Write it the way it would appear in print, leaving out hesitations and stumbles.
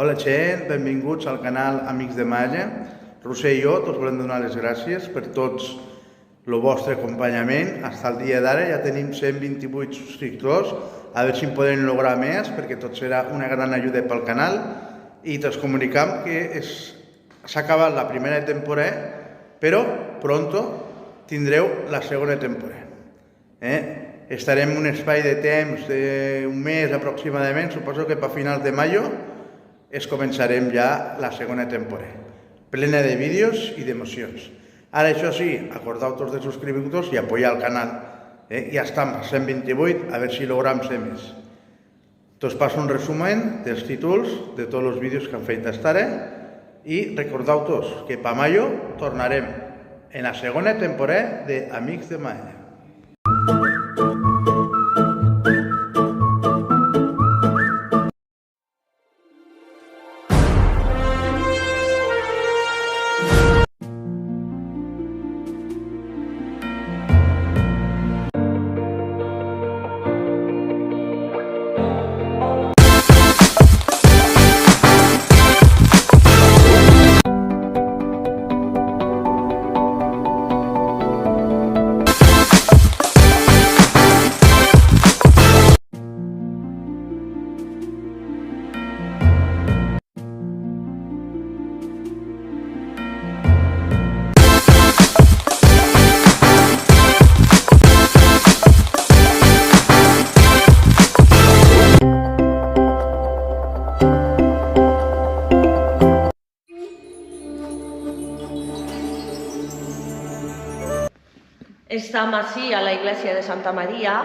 Hola gent, benvinguts al canal Amics de Malla. Roser i jo tots volem donar les gràcies per tots el vostre acompanyament. Fins al dia d'ara ja tenim 128 subscriptors, a veure si en podem lograr més, perquè tot serà una gran ajuda pel canal. I us comunicam que s'ha acabat la primera temporada, però pronto tindreu la segona temporada. Estarem en un espai de temps d'un mes aproximadament, suposo que per finals de maio començarem ja la segona temporada, plena de vídeos i d'emocions. Ara, això sí, acordeu-vos de subscriure-vos i apoyar el canal. Ja estem a 128, a veure si logrem ser més. Us passo un resumen dels títols de tots els vídeos que han fet fins ara i recordeu-vos que per maio tornarem en la segona temporada d'Amics de Malla. Estamos así a la iglesia de Santa María